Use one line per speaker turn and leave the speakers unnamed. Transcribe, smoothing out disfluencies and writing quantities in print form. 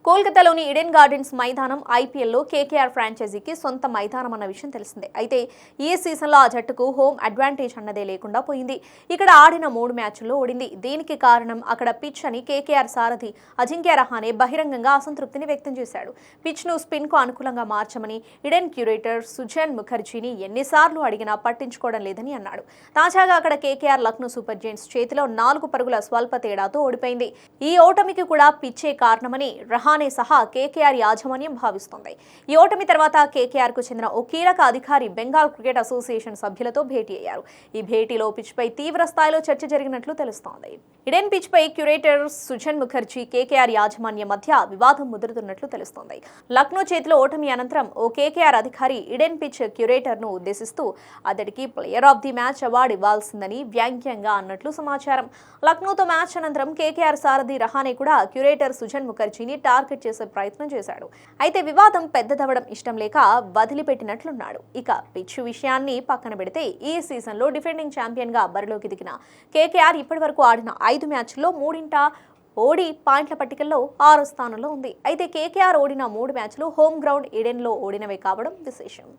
కోల్కతాలోని Eden gardens మైదానం ఐపీఎల్లో కేకేఆర్ ఫ్రాంచైజీకి సొంత మైదానం అన్న విషయం తెలిసిందే. అయితే ఈ సీజన్లో ఆ జట్టుకు హోమ్ అడ్వాంటేజ్ అన్నదే లేకుండా పోయింది. ఇక్కడ ఆడిన 3 మ్యాచ్ల్లో ఓడింది. దీనికి కారణం అక్కడ పిచ్ అని కేకేఆర్ సారథి అజింక్య రహానే బహిరంగంగా అసంతృప్తిని వ్యక్తం చేశాడు. పిచ్ను స్పిన్కు అనుకూలంగా మార్చమని ఈడెన్ క్యూరేటర్ సుజన్ ముఖర్జీని ఎన్నిసార్లు అడిగినా పట్టించుకోవడం లేదని అన్నాడు. తాజాగా అక్కడ కేకేఆర్ లక్నో సూపర్ జెయింట్స్ చేతిలో 4 పరుగుల స్వల్ప తేడాతో ఓడిపోయింది. ఈ ఓటమికి కూడా పిచ్చే కారణమని రహానే సహా కేకేఆర్ యాజమాన్యం భావిస్తోంది. ఈ ఓటమి తర్వాత కేకేఆర్ కు చెందిన ఓ కీలక అధికారి బెంగాల్ క్రికెట్ అసోసియేషన్ సభ్యులతో భేటీ అయ్యారు. ఈ భేటీలో పిచ్ పై తీవ్ర స్థాయిలో చర్చ జరిగినట్లు తెలుస్తోంది. ఈడెన్ పిచ్ పై క్యూరేటర్ సుజన్ ముఖర్జీ కేకేఆర్ యాజమాన్యం మధ్య వివాదం ముదురుతున్నట్లు తెలుస్తోంది. లక్నో చేతిలో ఓటమి అనంతరం ఓ కేకేఆర్ అధికారి ఈడెన్ పిచ్ క్యూరేటర్ ను ఉద్దేశిస్తూ అతడికి player of the match award ఇవ్వాల్సిందని వ్యంగ్యంగా అన్నట్లు సమాచారం. లక్నోతో మ్యాచ్ అనంతరం కేకేఆర్ సారథి రహానే కూడా క్యూరేటర్ సుజన్ ముఖర్జీని టార్గెట్ చేసే ప్రయత్నం చేశాడు. అయితే వివాదం పెద్దదవడం ఇష్టం లేక వదిలిపెట్టినట్లున్నాడు. ఇక పిచ్ విషయాన్ని పక్కన పెడితే ఈ సీజన్లో డిఫెండింగ్ ఛాంపియన్ గా బరిలోకి దిగిన కేకేఆర్ ఇప్పటివరకు ఆడిన 5 మ్యాచ్ల్లో 3 ఓడి పాయింట్ల పట్టికల్లో 6వ స్థానంలో ఉంది. అయితే కేకేఆర్ ఓడిన 3 మ్యాచ్లు హోమ్ గ్రౌండ్ ఈడెన్లో ఓడినవే కావడం విశేషం.